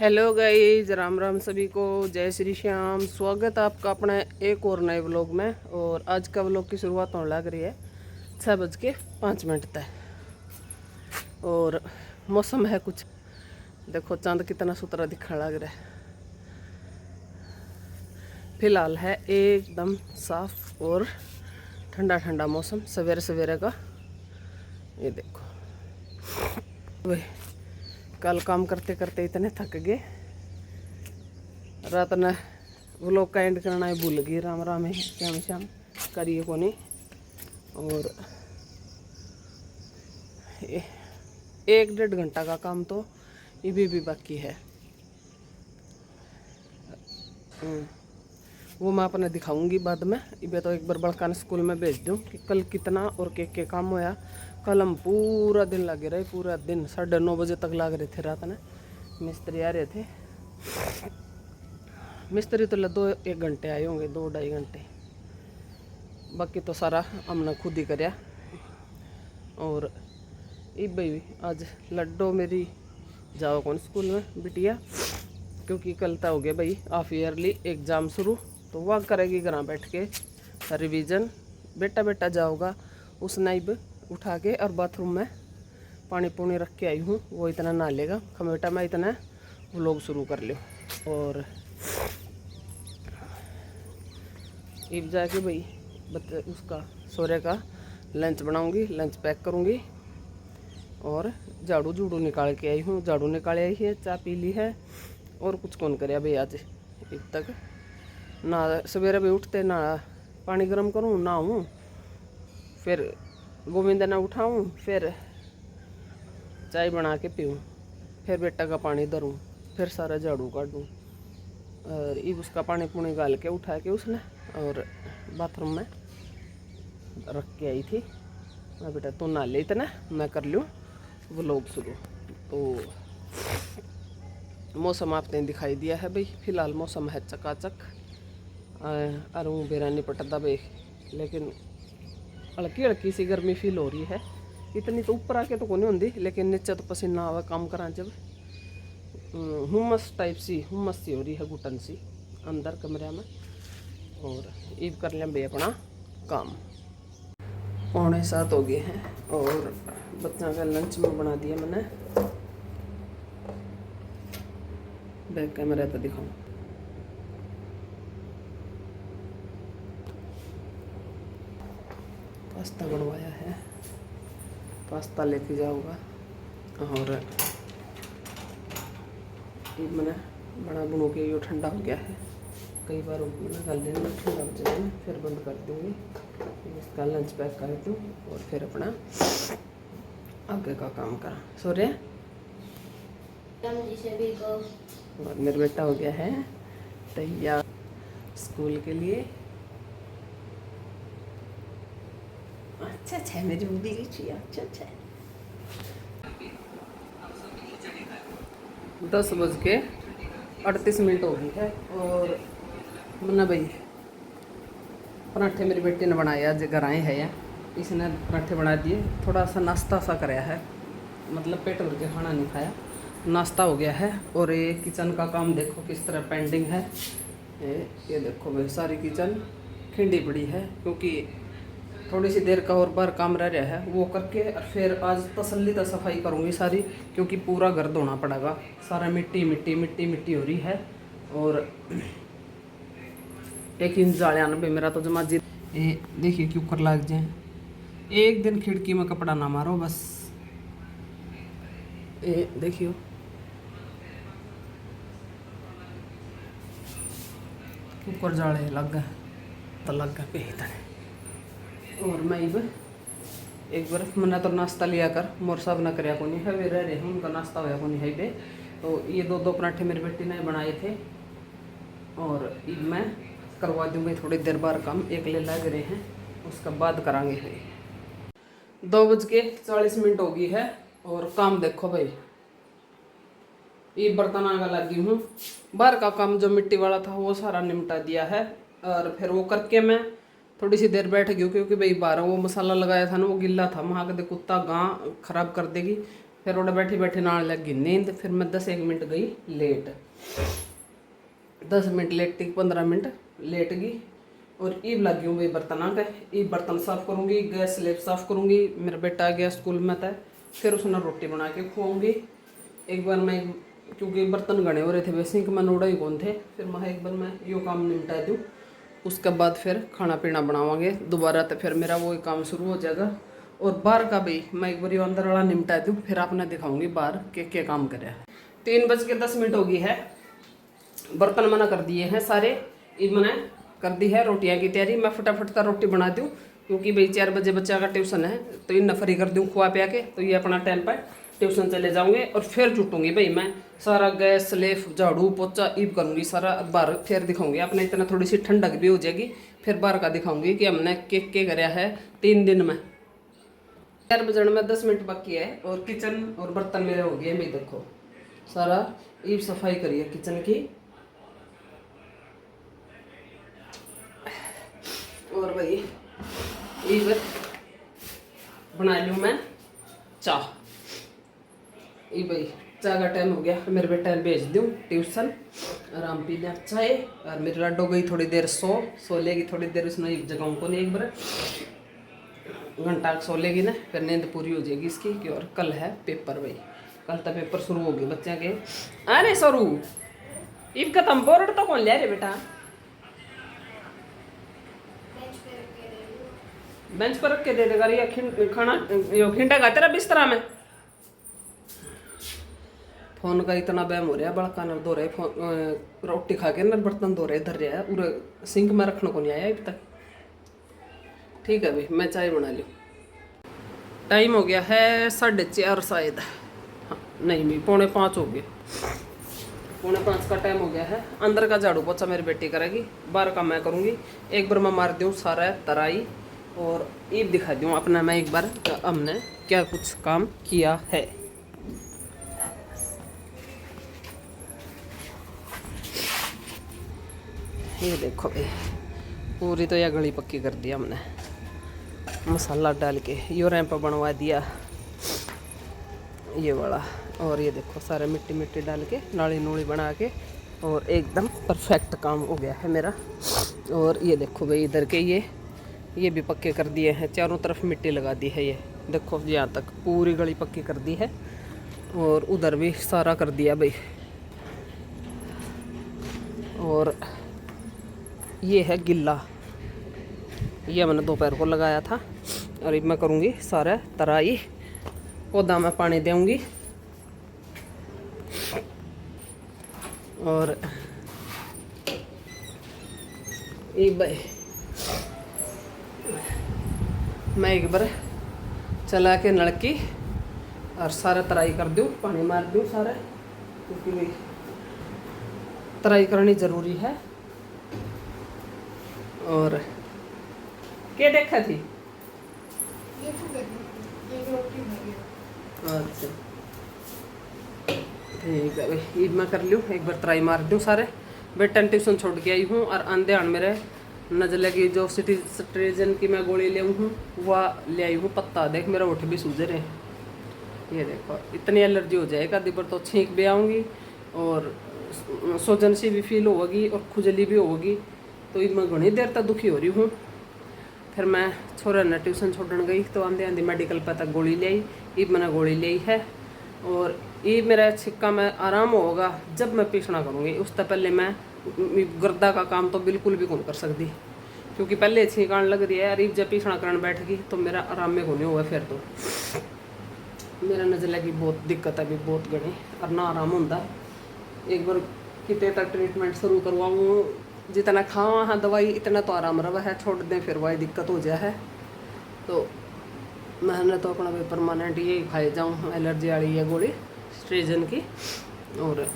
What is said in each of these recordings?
Hello guys, Ram Ram सभी को, जय श्री श्याम। स्वागत है आपका अपने एक और नए व्लॉग में। और आज का व्लॉग की शुरुआत होने लग रही है 6:05 तक। और मौसम है कुछ, देखो चांद कितना सुथरा दिखने लग रहा है। फिलहाल है एकदम साफ और ठंडा ठंडा मौसम सवेरे सवेरे का। ये देखो वही, कल काम करते करते इतने थक गए, रात ने व्लॉग का एंड करना ही भूल गई। राम राम है, श्याम श्याम करिए को नहीं। और 1-1.5 घंटा का काम तो ये भी बाकी है। वो मैं अपने दिखाऊंगी बाद में। ये तो एक बार बड़का स्कूल में भेज दूँ कि कल कितना और के काम होया। कल हम पूरा दिन लगे रहे, पूरा दिन 9:30 बजे तक लग रहे थे रात में। मिस्त्री आ रहे थे, मिस्त्री तो 2-1 घंटे आए होंगे, 2-2.5 घंटे। बाकी तो सारा हमने खुद ही कराया। और ये भाई आज लड्डो मेरी जाओ कौन स्कूल में बिटिया, क्योंकि कल तक हो गया भाई हाफ ईयरली एग्ज़ाम शुरू। तो वह करेगी घर बैठ के रिवीजन। बेटा बेटा जाओगा उस नाइब उठा के और बाथरूम में पानी पुनी रख के आई हूँ, वो इतना नहा लेगा। खमेटा मैं इतना व्लॉग शुरू कर लियो। और अब जाके भाई उसका सोरे का लंच बनाऊंगी, लंच पैक करूंगी। और झाड़ू झूड़ू निकाल के आई हूँ, झाड़ू निकाल आई है, चाय पी ली है। और कुछ कौन करे भाई आज अब तक ना। सवेरे भी उठते ना पानी गर्म करूँ, नहाऊँ, फिर गोविंद ने उठाऊँ, फिर चाय बना के पीऊँ, फिर बेटा का पानी धरूँ, फिर सारा झाड़ू काटूँ। और अब उसका पानी पुनी गाल के उठा के उसने और बाथरूम में रख के आई थी। मैं बेटा तू नहा ले इतना, मैं कर लूँ व्लॉग शुरू। तो मौसम आपने दिखाई दिया है भाई, फिलहाल मौसम है चकाचक। अरूँ बेरा नहीं पटता भाई, लेकिन हल्की हल्की सी गर्मी फील हो रही है। इतनी तो ऊपर आके तो कोई होती, लेकिन नीचे तो पसीना आवा काम करा जब। हुमस टाइप सी, हुमस सी हो रही है, घुटन सी अंदर कमरे में। और ईब कर लें भाई अपना काम। 6:45 हो गए हैं और बच्चों का लंच में बना दिया मैंने। बैक कैमरा तो दिखाऊं, पास्ता बनवाया है, पास्ता लेके जाऊंगा। और ये मैंने बना बुनू के ये ठंडा हो गया है। कई बार मैंने गल देना ठंडा हो जाएगा, फिर बंद कर दूँगी। इसका लंच पैक कर दूँ और फिर अपना आगे का काम करा। सो रहे और मेरा बेटा हो गया है तैयार स्कूल के लिए। अच्छा अच्छा मेरी बुद्धि की, अच्छा अच्छा। 10:38 हो गई है। और मना भाई पराठे मेरी बेटी ने बनाए, आज घर आए हैं, इसने पराठे बना दिए। थोड़ा सा नाश्ता सा कराया है, मतलब पेट भर के खाना नहीं खाया, नाश्ता हो गया है। और ये किचन का काम देखो किस तरह पेंडिंग है। ये देखो भाई सारी किचन खिंडी पड़ी है, क्योंकि थोड़ी सी देर का और बार काम रह रहा है, वो करके फिर आज तसल्ली से सफाई करूँगी सारी, क्योंकि पूरा घर धोना पड़ेगा। सारा मिट्टी मिट्टी मिट्टी मिट्टी हो रही है। और एक इंच जालियान भी मेरा तो जमा जी। देखिए क्यों कर लग जाए। एक दिन खिड़की में कपड़ा ना मारो बस। ये देखियो कुकर जाले लग गए तो लग गए पे। और मैं एक बार मैंने तो नाश्ता लिया कर, मोर साहब ना कराया को नहीं है, वे रह रहे हैं, उनका नाश्ता होया को नहीं है पे। तो ये 2-2 पराठे मेरी बेटी ने बनाए थे। और मैं करवा दूँगी थोड़ी देर बाद काम, एक ले लग रहे हैं, उसका बाद करांगे। 2:40 हो गई है। और काम देखो भाई, ये बर्तन आगा लगी हूँ। बाहर का काम जो मिट्टी वाला था वो सारा निपटा दिया है। और फिर वो करके मैं थोड़ी सी देर बैठ गई, क्योंकि भाई बाहर वो मसाला लगाया था ना, वो गिल्ला था, वहाँ के कुत्ता गां खराब कर देगी। फिर उड़े बैठी बैठी नाल लग गई नींद। फिर मैं 10-1 मिनट गई लेट, 10 मिनट लेट थी, 15 मिनट लेट गई। और ईब लगी हूँ भाई बर्तन के, ईब बर्तन साफ़ करूँगी, गैस स्लेब साफ़ करूँगी। मेरा बेटा आ गया स्कूल में था, फिर उसने रोटी बना के खुआऊँगी। एक बार मैं, क्योंकि बर्तन गणे हो रहे थे वैसे कि मैं नोड़ा ही कौन थे, फिर मैं एक बार मैं यो काम निपटा दूँ, उसके बाद फिर खाना पीना बनावांगे दोबारा। तो फिर मेरा वो काम शुरू हो जाएगा। और बाहर का भी मैं एक बार अंदर वाला निपटा दूँ, फिर आपने दिखाऊंगी बाहर के क्या काम करे। 3:10 हो गई है, बर्तन मना कर दिए हैं सारे, ईद मैंने कर दी है रोटियां की तैयारी। मैं फटाफट का रोटी बना दूँ, क्योंकि भाई 4 बजे बच्चा का ट्यूशन है, तो इन फ्री कर दूँ खुआ पिया के, तो ये अपना टाइम पर ट्यूशन चले जाऊंगे। और फिर जुटूंगी भाई मैं सारा गैस स्लेफ झाड़ू पोछा ईब करूँगी सारा बाहर, फिर दिखाऊंगी अपने। इतना थोड़ी सी ठंडक भी हो जाएगी, फिर बाहर का दिखाऊंगी कि हमने के कराया है 3 दिन में। 4 बजने में 10 मिनट बाकी है, और किचन और बर्तन मेरे हो गए भाई। देखो सारा ईब सफाई करिए किचन की। और भाई ईब बना लूँ मैं चाह। ये भाई चाय का टाइम हो गया, मेरे बेटा ने भेज दूँ ट्यूशन, आराम पी लिया चाय। और मेरी लड्डू गई थोड़ी देर सो लेगी थोड़ी देर, उसने एक जगह को नहीं, एक बार घंटा सो लेगी ना, फिर नींद पूरी हो जाएगी इसकी। कि और कल है पेपर भाई, कल तक पेपर शुरू हो गए बच्चे के। अरे शुरू ईब खत्म, बोर्ड तो कौन लिया रे बेटा? बेंच पर रख के दे देगा या खाना यो खिंडेगा तेरा बिस्तरा में? फोन का इतना बैम हो रहा है, बड़का नर धो रहे फोन, रोटी खा के नर बर्तन धो रहे धर रहा है, और सिंक में रखने को नहीं आया अभी तक। ठीक है भाई, मैं चाय बना लूँ। टाइम हो गया है 4:30 शायद, हाँ नहीं नहीं 4:45 हो गए, 4:45 का टाइम हो गया है। अंदर का झाड़ू पोछा मेरी बेटी करेगी, बाहर का मैं करूँगी। एक बार मैं मार दूँ सारा तराई, और ईब दिखा दूँ अपना मैं एक बार हमने क्या कुछ काम किया है। ये देखो भाई, पूरी तो यह गली पक्की कर दिया हमने मसाला डाल के, यो रैंप बनवा दिया ये वाला। और ये देखो सारे मिट्टी मिट्टी डाल के नाली नूली बना के, और एकदम परफेक्ट काम हो गया है मेरा। और ये देखो भाई इधर के ये भी पक्के कर दिए हैं, चारों तरफ मिट्टी लगा दी है। ये देखो यहाँ तक पूरी गली पक्की कर दी है, और उधर भी सारा कर दिया भाई। और ये है गिल्ला, ये मैंने दोपहर को लगाया था। और अब मैं करूँगी सारा तराई, पौधा में पानी दूँगी। और ये भाई मैं एक बार चला के नलकी और सारा तराई कर दूँ, पानी मार दूँ सारा, क्योंकि भाई तराई करनी ज़रूरी है। और क्या देखा थी? अच्छा ठीक है भाई, ईद मैं कर लूँ एक बार तराई मार दूँ सारे। बेटा ट्यूशन छोड़ के आई हूँ, और आंधे आन मेरे नजले की जो सिट्रीजन की मैं गोली ले हूँ वह ले आई हूँ। पत्ता देख मेरा उठ भी सूझ रहे, ये देखो इतनी एलर्जी हो जाएगा दी पर, तो छींक भी आऊँगी और सोजन सी भी फील होगी और खुजली भी होगी। तो मैं घनी देर तक दुखी हो रही हूँ। फिर मैं छोरा ने ट्यूशन छोड़न गई, तो आंधे आंधी मेडिकल पर तक गोली ले आई। ईब मैंने गोली ले आई है, और ये मेरा छिक्का में आराम होगा जब मैं पीसना करूँगी। उससे पहले मैं गर्दा का काम तो बिल्कुल भी कौन कर सकती, क्योंकि पहले छींक आने लग रही है। और जब पीसना करने बैठ गई तो मेरा आराम में होने हुआ। फिर तो मेरा नज़र की बहुत दिक्कत है, भी बहुत घनी, और ना आराम होता। एक बार कितने तक ट्रीटमेंट शुरू करवाऊँ, जितना खावा हाँ दवाई इतना तो आराम रहा है, छोड़ दें फिर वही दिक्कत हो जाए है। तो मैंने तो अपना भी परमानेंट ये खाए जाऊँ, एलर्जी वाली है गोली स्ट्रेजन की, और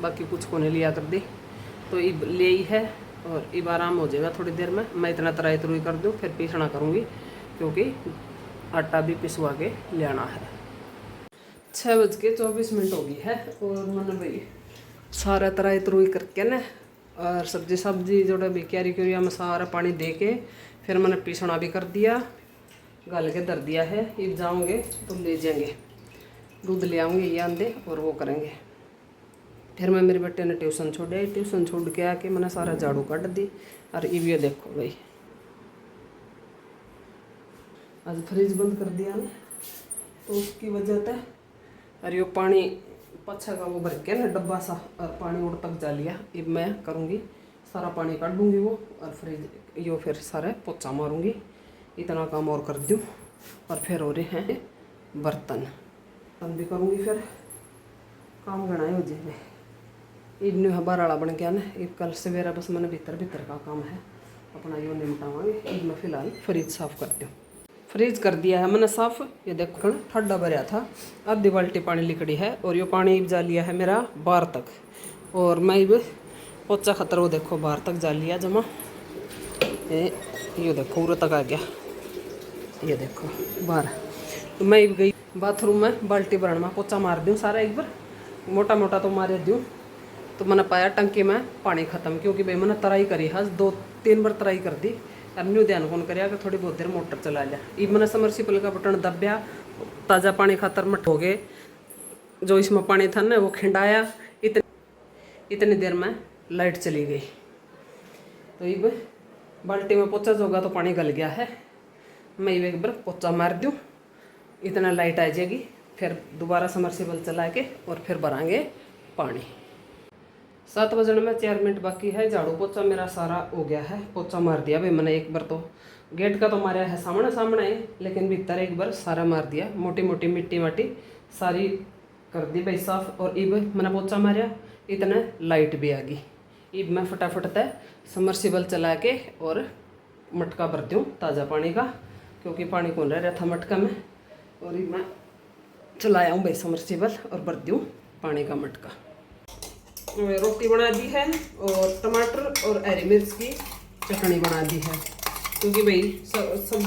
बाकी कुछ को नहीं लिया कर दी। तो इब ले ही है, और इब आराम हो जाएगा थोड़ी देर में। मैं इतना तराई तरुई कर दूँ, फिर पीसना करूँगी, क्योंकि आटा भी पिसवा के ले आना है। 6:24 हो गई है, और मैंने भाई सारा तराई तरुई करके ना, और सब्जी जोड़ा भी क्यारी क्यूरिया में सारा पानी दे के फिर मैंने पीसना भी कर दिया, गल के धर दिया है। अब जाऊँगे तो ले जाएंगे, दूध ले आऊँगी ये आंदे और वो करेंगे। फिर मैं मेरे बेटे ने ट्यूशन छोड़ आई, ट्यूशन छोड़ के आके मैंने सारा झाड़ू काट दी। और ये देखो भाई आज फ्रिज बंद कर दिया ना तो उसकी वजह से। और ये पानी पच्छा का वो भर के ना डब्बा सा और पानी उड़ तक जा लिया। अब मैं करूँगी सारा पानी काट दूँगी वो और फ्रिज यो फिर सारे पोछा मारूँगी। इतना काम और कर दूँ और फिर हो रहे हैं बर्तन भी करूँगी। फिर काम गणाए हो जाए। इबन बाराड़ा बन गया ना। एक कल सवेरा बस मैंने भीतर भीतर का काम है अपना यो निपटावांगे। अब मैं फिलहाल फ्रिज साफ़ करती हूँ। फ्रिज कर दिया है मैंने साफ़। ये देखो ठंडा भरा था, आधी बाल्टी पानी लिकड़ी है और ये पानी जा लिया है मेरा बाहर तक। और मैं अब पोचा खतर वो देखो बाहर तक जा लिया जमा। ये देखो पूरा तक आ गया। ये देखो बाहर। तो मैं अब गई बाथरूम में बाल्टी भरण में पोचा मार दूँ सारा एक बार, मोटा मोटा तो मारे दूँ। तो मैंने पाया टंकी में पानी ख़त्म, क्योंकि भाई मैंने तराई करी है 2-3 बार तराई कर दी। अब न्यू ध्यान कौन कर कि थोड़ी बहुत देर मोटर चला लिया। अब मैंने समरसीबल का बटन दबाया, ताज़ा पानी खातर मट हो गए। जो इसमें पानी था ना वो खिंडाया। इतनी देर में लाइट चली गई। तो अब बाल्टी में पोचा जोगा तो पानी गल गया है। मैं एक बार पोचा मार दूँ, इतना लाइट आ जाएगी। फिर दोबारा समरसीबल चला के और फिर भरांगे पानी। 7 बजने में 4 मिनट बाकी है। झाड़ू पोछा मेरा सारा हो गया है, पोछा मार दिया भाई मैंने एक बार। तो गेट का तो मारा है सामने सामने, लेकिन भीतर एक बार सारा मार दिया। मोटी मोटी मिट्टी माटी सारी कर दी भाई साफ। और अब मैंने पोछा मारा, इतना लाइट भी आ गई। अब मैं फटाफट तय समरसीबल चला के और मटका भरती हूँ ताज़ा पानी का, क्योंकि पानी कौन रह रहा था मटका में। और अब मैं चलाया हूँ भाई समरसीबल और भर दूँ पानी का मटका। रोटी बना दी है और टमाटर और हरी मिर्च की चटनी बना दी है, क्योंकि भाई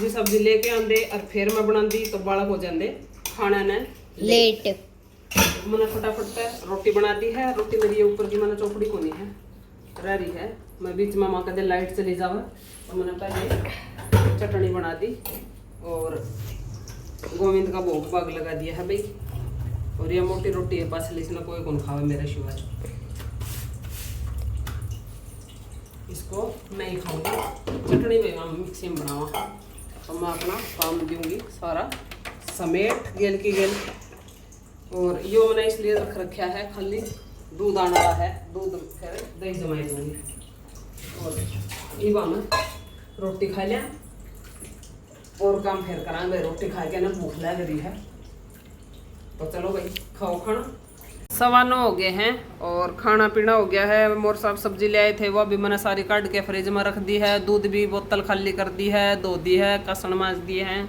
सब्जी लेके आंदे और फिर मैं बना दी तो बालक हो जाते खाना ने लेट। मैंने फटाफट पे रोटी बना दी है। रोटी मेरी ऊपर की मैंने चौपड़ी को नहीं है रह रही है। मैं बीच में माँ कहते लाइट चली जावा तो मैंने पहले चटनी बना दी और गोविंद का भोग भाग लगा दिया है भाई। और ये मोटी रोटी है पास इसमें कोई कौन खावे मेरे शिवाय। इसको नहीं खाऊंगी चटनी भी हम मिक्सी में बनावा। तो मैं अपना काम दूंगी सारा समेट गेल की गेल। और यो मैंने इसलिए रख रखा है खाली दूध आना है, दूध फिर दही जमाई दूंगी। और ये मैं रोटी खा लिया और काम फिर करांगे। रोटी खा के ना भूख लग रही है तो चलो भाई खाओ खाना। 9:15 हो गए हैं और खाना पीना हो गया है। मोर साहब सब्जी ले आए थे, वो भी मैंने सारी काट के फ्रिज में रख दी है। दूध भी बोतल खाली कर दी है, धो दी है, कसण माज दिए हैं।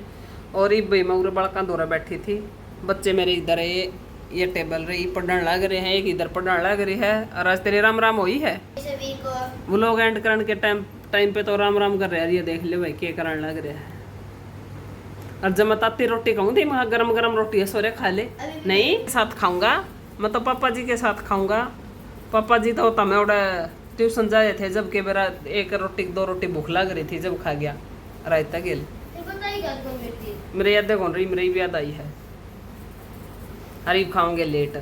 और ये भाई मैं बड़का दौरा बैठी थी। बच्चे मेरे इधर ये टेबल रही पढ़ने लग रहे हैं, एक इधर पढ़ने लग रही है। और आज तेरे राम राम हुई है वो लोग एंड करने के टाइम पे तो राम राम कर रहे हैं। ये देख ले भाई क्या करने लग रहे हैं। और जब मैं ताती रोटी खाऊँ थी मैं गरम गरम रोटी है सोरे खा ले। नहीं साथ खाऊंगा मैं तो पापा जी के साथ खाऊंगा। पापा जी तो होता मैं उड़ा ट्यूशन जाए थे जब के मेरा 1 रोटी 2 रोटी भूख लग रही थी जब खा गया रायता गेल। मेरे याद कौन रही, मेरी भी याद आई है। अरे खाऊंगे लेट।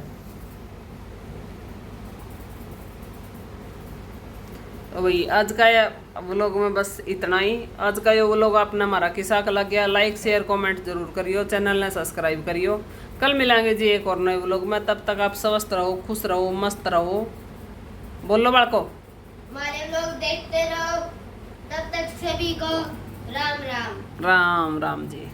तो भाई आज का व्लॉग में बस इतना ही। आज का ये व्लॉग आपने हमारा किसा का लग गया, लाइक शेयर कमेंट जरूर करियो, चैनल ने सब्सक्राइब करियो। कल मिलेंगे जी एक और नए व्लॉग में। तब तक आप स्वस्थ रहो, खुश रहो, मस्त रहो। बोलो बालको हमारे व्लॉग देखते रहो। तब तक सभी को राम राम। राम राम जी।